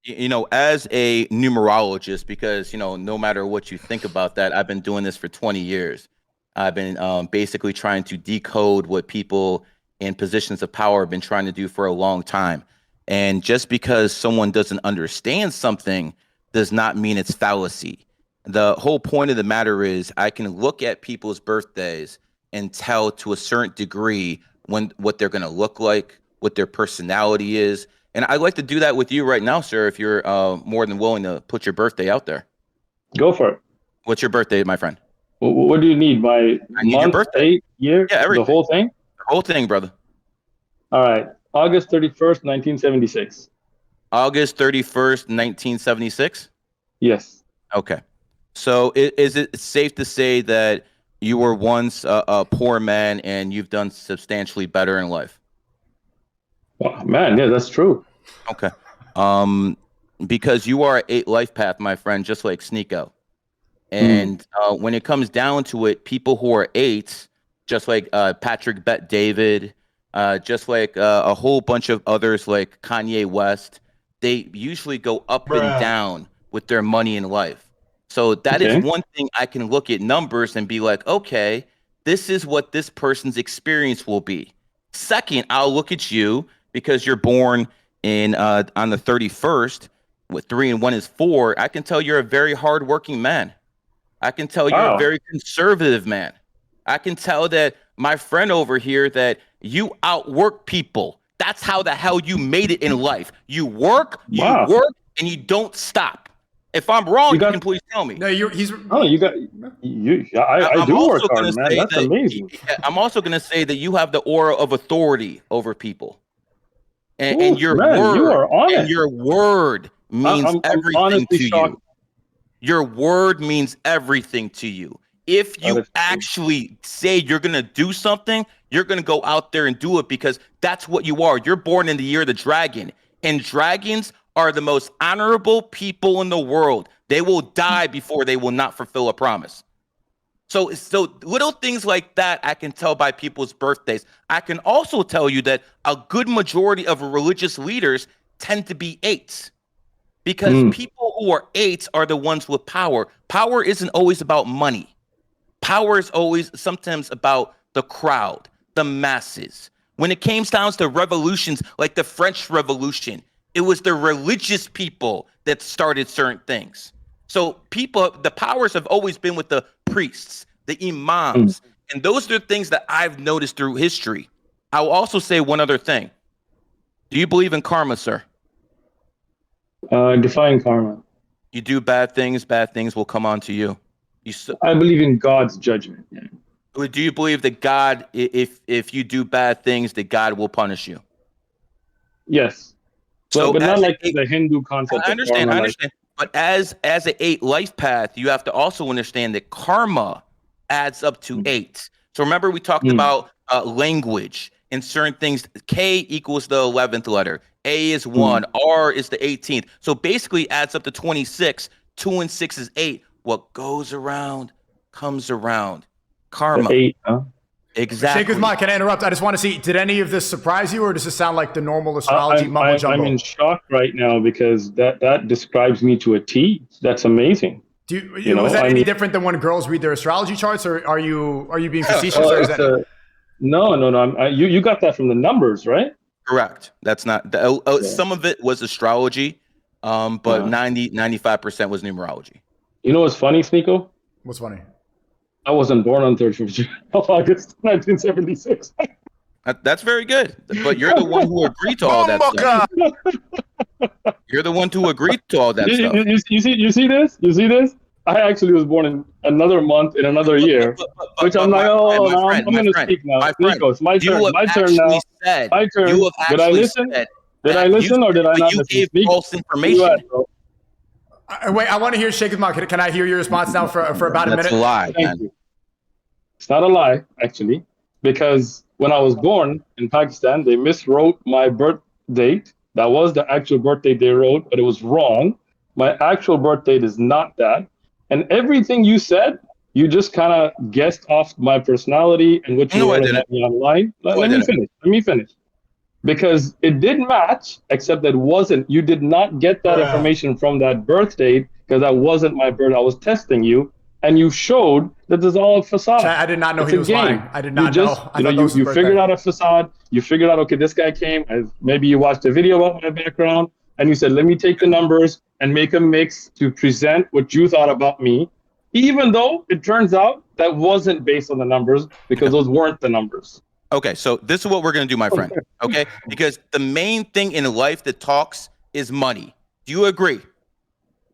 As a numerologist, because no matter what you think about that, I've been doing this for 20 years. I've been basically trying to decode what people in positions of power have been trying to do for a long time. And just because someone doesn't understand something does not mean it's fallacy. The whole point of the matter is I can look at people's birthdays and tell to a certain degree what they're going to look like, what their personality is. And I'd like to do that with you right now, sir, if you're more than willing to put your birthday out there. Go for it. What's your birthday, my friend? What do you need? My I need your month, birthday. date, year? Yeah, everything. The whole thing? The whole thing, brother. All right. August 31st, 1976. August 31st, 1976? Yes. Okay. So is it safe to say that you were once a poor man and you've done substantially better in life? Oh, man, yeah, that's true. Okay. Because you are an 8 life path, my friend, just like Sneeko. And when it comes down to it, people who are 8s, just like Patrick Bet David, just like a whole bunch of others like Kanye West, they usually go up and down with their money in life. So that is one thing I can look at numbers and be like, okay, this is what this person's experience will be. Second, I'll look at you because you're born in on the 31st with 3 and 1 is 4. I can tell you're a very hardworking man. I can tell you're a very conservative man. I can tell that my friend over here that you outwork people. That's how the hell you made it in life. You work, and you don't stop. If I'm wrong, you can please tell me. No, I do work hard, man. That's amazing. I'm also going to say that you have the aura of authority over people. And your word, you are honest. And your word means everything to you. Your word means everything to you. If you actually say you're going to do something, you're going to go out there and do it because that's what you are. You're born in the year of the dragon, and dragons are the most honorable people in the world. They will die before they will not fulfill a promise. So little things like that I can tell by people's birthdays. I can also tell you that a good majority of religious leaders tend to be 8s because people who are 8s are the ones with power. Power isn't always about money. Power is always sometimes about the crowd, the masses. When it came down to revolutions like the French Revolution, it was the religious people that started certain things. So the powers have always been with the priests, the imams, and those are the things that I've noticed through history. I will also say one other thing. Do you believe in karma, sir? Define karma. You do bad things will come onto you. I believe in God's judgment. Yeah. Do you believe that God, if you do bad things, that God will punish you? Yes. But not like the Hindu concept. I understand. But as an 8 life path, you have to also understand that karma adds up to 8. So remember we talked about language and certain things. K equals the 11th letter. A is 1. R is the 18th. So basically adds up to 26. 2 and 6 is 8. What goes around comes around. Karma. The 8, huh? Exactly. Shaykh Uthman, can I interrupt? I just want to see, did any of this surprise you, or does this sound like the normal astrology mumbo jumbo? I'm in shock right now because that describes me to a T. That's amazing. Was that any different than when girls read their astrology charts, or are you being facetious? No. You got that from the numbers, right? Correct. That's not some of it was astrology, but 95% was numerology. You know what's funny, Sneeko? What's funny? I wasn't born on 3rd of August, 1976. That's very good. But you're the one who agreed to all that stuff. You're the one who agreed to all that stuff. You see this? You see this? I actually was born in another month in another year, which I'm like, I'm going to speak now. Nico, it's my turn. My turn now. My turn. Did I listen? Did I listen or did I not listen? You gave false information. Wait, I want to hear Shaykh Uthman. Can I hear your response now for about a minute? That's a lie, man. It's not a lie, actually, because when I was born in Pakistan, they miswrote my birth date. That was the actual birth date they wrote, but it was wrong. My actual birth date is not that. And everything you said, you just kind of guessed off my personality and what you wrote at me online. Let me finish. because it did match, except that you did not get that information from that birth date because that wasn't my birth. I was testing you, and you showed that there's all a facade. I did not know he was lying. I did not know. You figured out a facade. You figured out, okay, this guy came, maybe you watched a video about my background, and you said, let me take the numbers and make a mix to present what you thought about me, even though it turns out that wasn't based on the numbers, because those weren't the numbers. Okay, so this is what we're going to do, my friend, okay? Because the main thing in life that talks is money. Do you agree?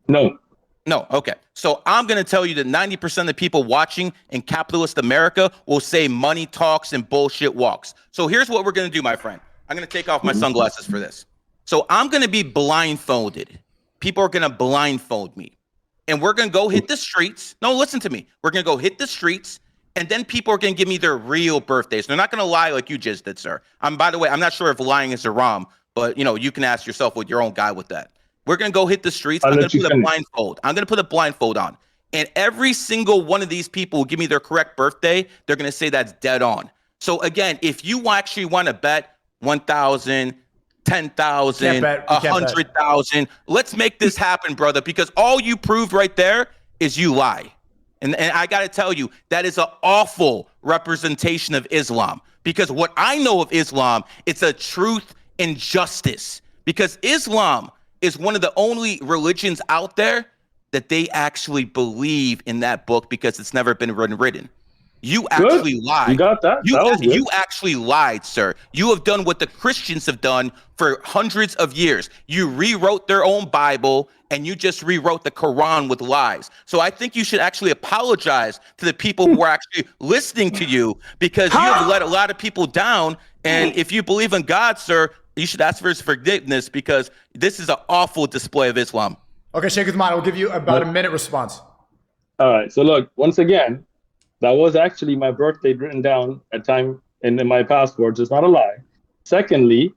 No. No, okay. So I'm going to tell you that 90% of the people watching in capitalist America will say money talks and bullshit walks. So here's what we're going to do, my friend. I'm going to take off my sunglasses for this. So I'm going to be blindfolded. People are going to blindfold me. And we're going to go hit the streets. No, listen to me. We're going to go hit the streets. And then people are going to give me their real birthdays. They're not going to lie like you just did, sir. By the way, I'm not sure if lying is haram, but you can ask yourself with your own guy with that. We're going to go hit the streets. I'm going to put a blindfold. I'm going to put a blindfold on. And every single one of these people will give me their correct birthday. They're going to say that's dead on. So again, if you actually want to bet 1,000, 10,000, 100,000, let's make this happen, brother, because all you proved right there is you lie. And I got to tell you, that is an awful representation of Islam, because what I know of Islam, it's a truth and justice, because Islam is one of the only religions out there that they actually believe in that book because it's never been written. You actually lied. You got that? You actually lied, sir. You have done what the Christians have done for hundreds of years. You rewrote their own Bible, and you just rewrote the Quran with lies. So I think you should actually apologize to the people who are actually listening to you, because you have let a lot of people down. And if you believe in God, sir, you should ask for his forgiveness, because this is an awful display of Islam. Okay, Shaykh Uthman, I'll give you about a minute response. All right. So look, once again, that was actually my birthday written down at time in my passport. It's not a lie. Secondly,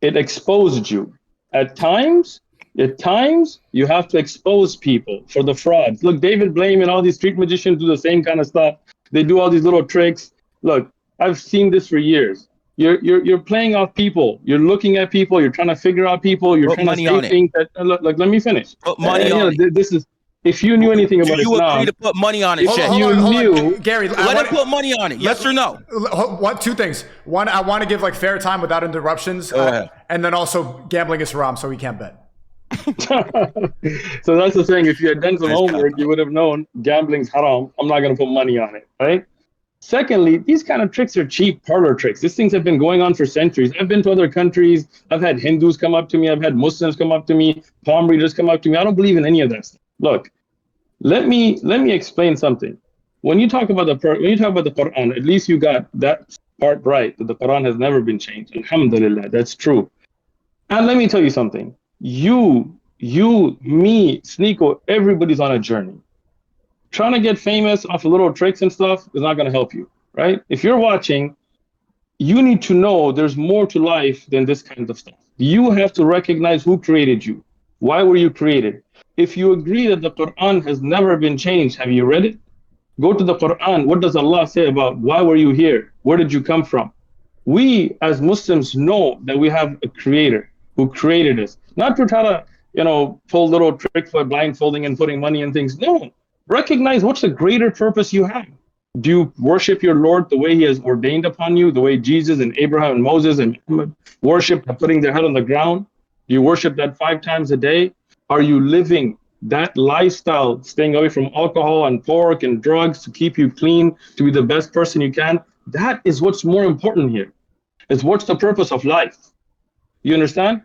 it exposed you. At times, you have to expose people for the frauds. Look, David Blaine and all these street magicians do the same kind of stuff. They do all these little tricks. Look, I've seen this for years. You're playing off people. You're looking at people. You're trying to figure out people. You're trying to say things that, look, let me finish. Put money on it. This is, if you knew anything about Islam, you agree to put money on it, Shay? Hold on. Gary, let him put money on it. Yes or no? Two things. One, I want to give fair time without interruptions, and then also gambling is haram, so we can't bet. So that's the thing. If you had done some homework, you would have known gambling's haram. I'm not going to put money on it, right? Secondly, these kind of tricks are cheap parlor tricks. These things have been going on for centuries. I've been to other countries. I've had Hindus come up to me. I've had Muslims come up to me. Palm readers come up to me. I don't believe in any of that stuff. Look, let me explain something. When you talk about the Quran, at least you got that part right, that the Quran has never been changed. Alhamdulillah, that's true. And let me tell you something. You, me, Sneeko, everybody's on a journey. Trying to get famous off of little tricks and stuff is not going to help you, right? If you're watching, you need to know there's more to life than this kind of stuff. You have to recognize who created you. Why were you created? If you agree that the Quran has never been changed, have you read it? Go to the Quran. What does Allah say about why were you here? Where did you come from? We as Muslims know that we have a creator who created us. Not to try to, pull little tricks by blindfolding and putting money in things. No. Recognize what's the greater purpose you have. Do you worship your Lord the way he has ordained upon you, the way Jesus and Abraham and Moses and Muhammad worship by putting their head on the ground? Do you worship that 5 times a day? Are you living that lifestyle, staying away from alcohol and pork and drugs to keep you clean, to be the best person you can? That is what's more important here. Is what's the purpose of life? You understand?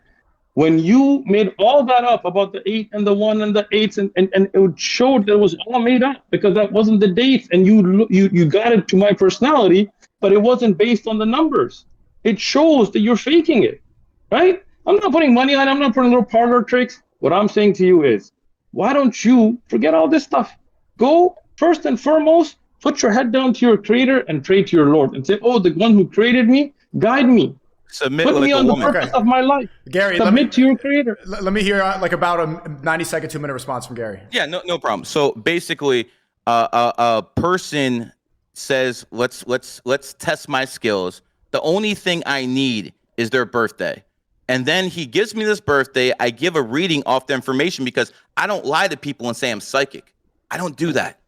When you made all that up about the 8 and the 1 and the 8s, and it showed that it was all made up because that wasn't the dates, and you got it to my personality, but it wasn't based on the numbers. It shows that you're faking it, right? I'm not putting money on it. I'm not putting little parlor tricks. What I'm saying to you is, why don't you forget all this stuff? Go first and foremost, put your head down to your creator and pray to your Lord and say, oh, the one who created me, guide me. Submit Put me on the purpose of my life. Gary, submit to your creator. Let me hear about a 90-second, 2-minute response from Gary. Yeah, no problem. So basically, a person says, let's test my skills. The only thing I need is their birthday. And then he gives me this birthday. I give a reading off the information because I don't lie to people and say I'm psychic. I don't do that.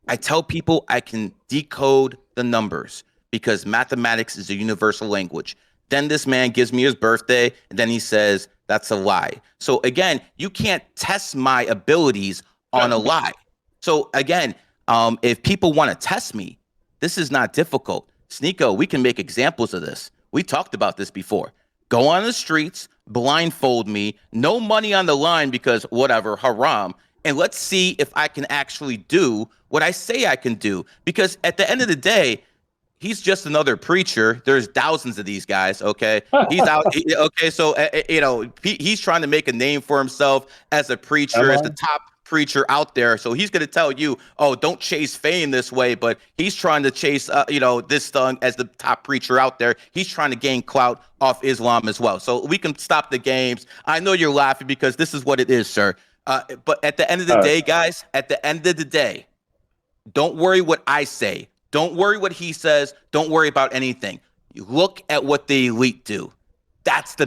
I tell people I can decode the numbers because mathematics is a universal language. Then this man gives me his birthday, and then he says, that's a lie. So again, you can't test my abilities on a lie. So again, if people want to test me, this is not difficult. Sneeko, we can make examples of this. We talked about this before. Go on the streets, blindfold me, no money on the line because whatever, haram. And let's see if I can actually do what I say I can do. Because at the end of the day, he's just another preacher. There's thousands of these guys, okay? He's out, okay, so, he's trying to make a name for himself as a preacher, as the top preacher out there. So he's going to tell you, oh, don't chase fame this way, but he's trying to chase, this thing as the top preacher out there. He's trying to gain clout off Islam as well. So we can stop the games. I know you're laughing because this is what it is, sir. But at the end of the day, guys, at the end of the day, don't worry what I say. Don't worry what he says. Don't worry about anything. You look at what the elite do. That's the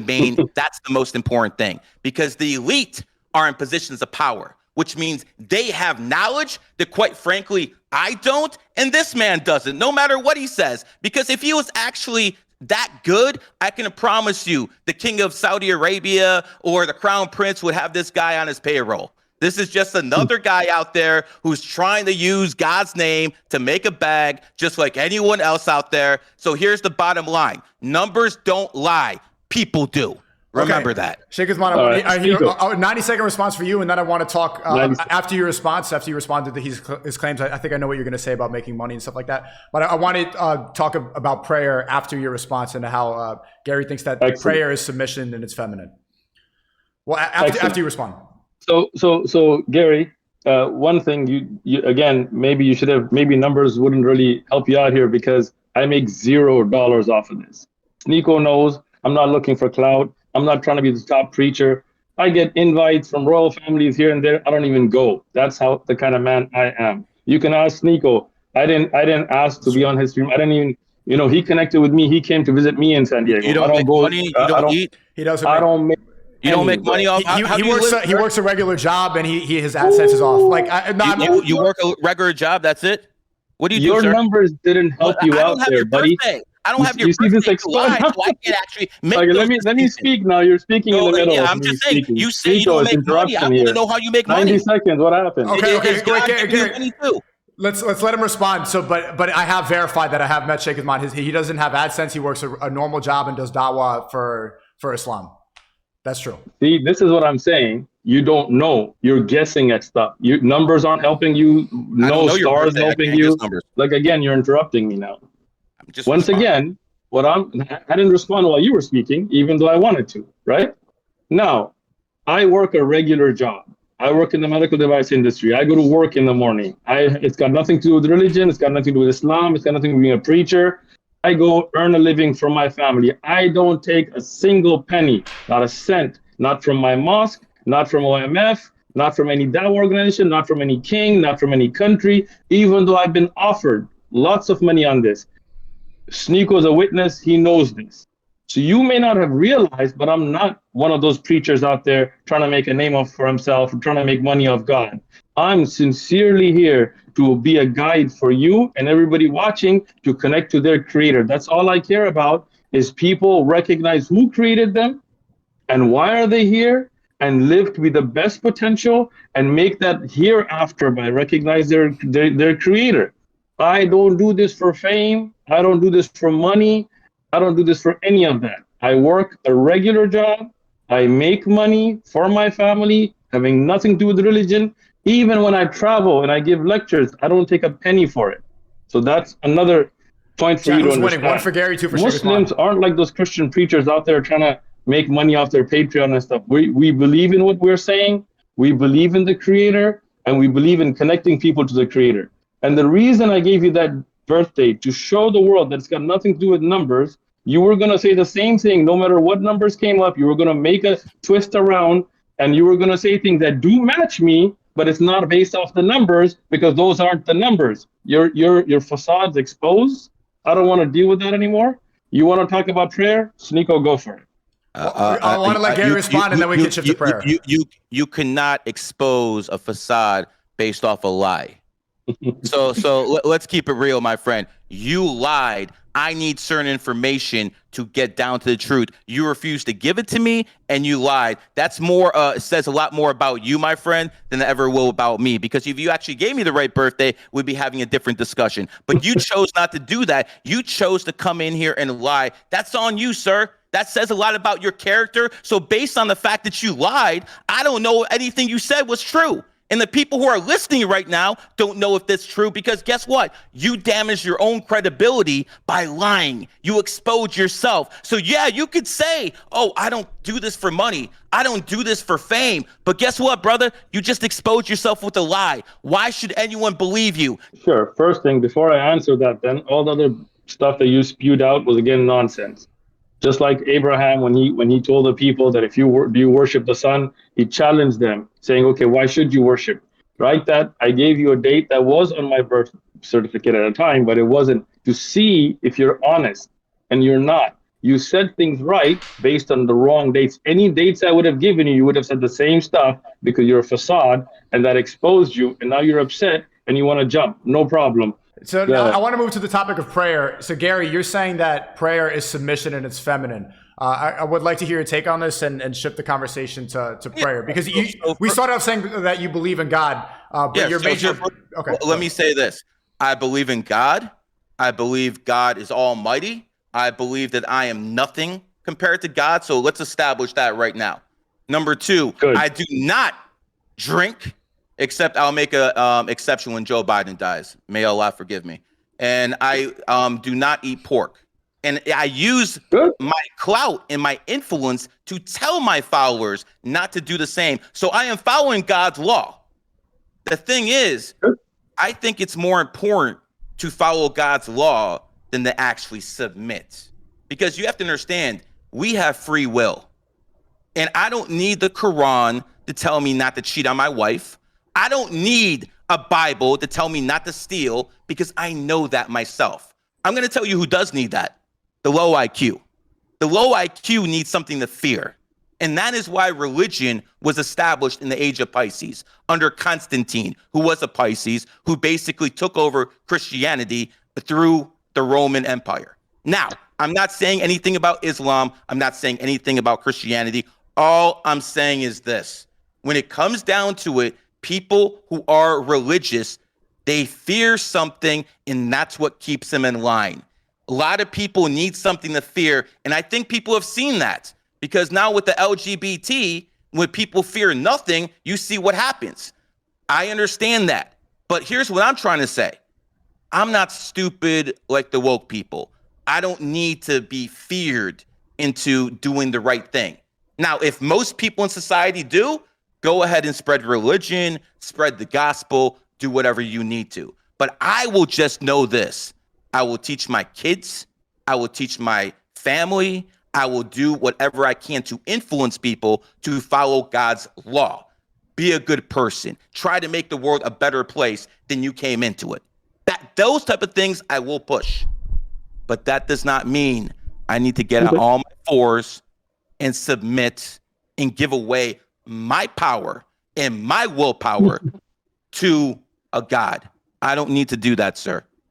that's the most important thing, because the elite are in positions of power, which means they have knowledge that, quite frankly, I don't, and this man doesn't, no matter what he says. Because if he was actually that good, I can promise you the king of Saudi Arabia or the crown prince would have this guy on his payroll. This is just another guy out there who's trying to use God's name to make a bag, just like anyone else out there. So here's the bottom line. Numbers don't lie. People do. Remember that. Shaykh Uthman, I hear a 90-second response for you, and then I want to talk after your response, after you responded to his claims. I think I know what you're going to say about making money and stuff like that. But I want to talk about prayer after your response and how Garry thinks that prayer is submission and it's feminine. Well, after you respond. So Garry, one thing you again, maybe numbers wouldn't really help you out here because I make $0 off of this. Sneeko knows I'm not looking for clout. I'm not trying to be the top preacher. I get invites from royal families here and there. I don't even go. That's how the kind of man I am. You can ask Sneeko. I didn't ask to be on his stream. I didn't even, he connected with me. He came to visit me in San Diego. You don't make money. You don't eat. He doesn't. I don't make. You don't make money off. He works a regular job and his AdSense is off. Like you work a regular job. That's it. What do you do, Your sir? numbers didn't help you out there, buddy. I don't have your birthday to lie, so I can't actually make let me speak now. You're speaking in the middle. Yeah, I'm just saying. You say you don't make money. I want to know how you make money. 90 seconds. What happened? Okay. Garry, let's let him respond. So, but I have verified that I have met Shaykh Uthman. He doesn't have AdSense. He works a normal job and does dawah for Islam. That's true. See, this is what I'm saying. You don't know. You're guessing at stuff. Numbers aren't helping you. No stars helping you. Like, again, you're interrupting me now. Once again, I didn't respond while you were speaking, even though I wanted to, right? Now, I work a regular job. I work in the medical device industry. I go to work in the morning. It's got nothing to do with religion. It's got nothing to do with Islam. It's got nothing to do with being a preacher. I go earn a living for my family. I don't take a single penny, not a cent, not from my mosque, not from OMF, not from any dawah organization, not from any king, not from any country, even though I've been offered lots of money on this. Sneeko's a witness. He knows this. So you may not have realized, but I'm not one of those preachers out there trying to make a name for himself, trying to make money off God. I'm sincerely here to be a guide for you and everybody watching to connect to their creator. That's all I care about, is people recognize who created them and why are they here, and live to be the best potential and make that hereafter by recognize their creator. I don't do this for fame. I don't do this for money. I don't do this for any of that. I work a regular job. I make money for my family, having nothing to do with religion. Even when I travel and I give lectures, I don't take a penny for it. So that's another point for you to understand. One for Garry, two for Muslims aren't like those Christian preachers out there trying to make money off their Patreon and stuff. We believe in what we're saying. We believe in the creator, and we believe in connecting people to the creator. And the reason I gave you that birthday to show the world that it's got nothing to do with numbers, you were going to say the same thing. No matter what numbers came up, you were going to make a twist around and you were going to say things that do match me, but it's not based off the numbers because those aren't the numbers. Your facade's exposed. I don't want to deal with that anymore. You want to talk about prayer? Sneeko, go for it. I want to let Garry respond, and then we can shift to prayer. You cannot expose a facade based off a lie. So let's keep it real, my friend. You lied. I need certain information to get down to the truth. You refused to give it to me, and you lied. That's more. Says a lot more about you, my friend, than it ever will about me. Because if you actually gave me the right birthday, we'd be having a different discussion. But you chose not to do that. You chose to come in here and lie. That's on you, sir. That says a lot about your character. So based on the fact that you lied, I don't know if anything you said was true. And the people who are listening right now don't know if that's true, because guess what? You damaged your own credibility by lying. You exposed yourself. So yeah, you could say, oh, I don't do this for money. I don't do this for fame. But guess what, brother? You just exposed yourself with a lie. Why should anyone believe you? Sure. First thing, before I answer that, then all the other stuff that you spewed out was again nonsense. Just like Abraham, when he told the people that if you worship the sun, he challenged them, saying, okay, why should you worship? Right? That I gave you a date that was on my birth certificate at a time, but it wasn't, to see if you're honest, and you're not. You said things right based on the wrong dates. Any dates I would have given you, you would have said the same stuff, because you're a facade, and that exposed you, and now you're upset and you want to jump. No problem. So now I want to move to the topic of prayer. So Garry, you're saying that prayer is submission and it's feminine. I would like to hear your take on this and shift the conversation to prayer, because we started off saying that you believe in God, but your major. Okay. Well, let me say this: I believe in God. I believe God is almighty. I believe that I am nothing compared to God. So let's establish that right now. Number two, I do not drink. Except I'll make a exception when Joe Biden dies. May Allah forgive me. And I do not eat pork. And I use my clout and my influence to tell my followers not to do the same. So I am following God's law. The thing is, I think it's more important to follow God's law than to actually submit. Because you have to understand, we have free will. And I don't need the Quran to tell me not to cheat on my wife. I don't need a Bible to tell me not to steal, because I know that myself. I'm going to tell you who does need that. The low IQ. The low IQ needs something to fear. And that is why religion was established in the age of Pisces under Constantine, who was a Pisces, who basically took over Christianity through the Roman Empire. Now, I'm not saying anything about Islam. I'm not saying anything about Christianity. All I'm saying is this. When it comes down to it, people who are religious, they fear something, and that's what keeps them in line. A lot of people need something to fear, and I think people have seen that, because now with the LGBT, when people fear nothing, you see what happens. I understand that, but here's what I'm trying to say. I'm not stupid like the woke people. I don't need to be feared into doing the right thing. Now, if most people in society do, go ahead and spread religion, spread the gospel, do whatever you need to. But I will just know this. I will teach my kids. I will teach my family. I will do whatever I can to influence people to follow God's law. Be a good person. Try to make the world a better place than you came into it. Those type of things I will push. But that does not mean I need to get on all my fours and submit and give away my power and my willpower to a God. I don't need to do that, sir.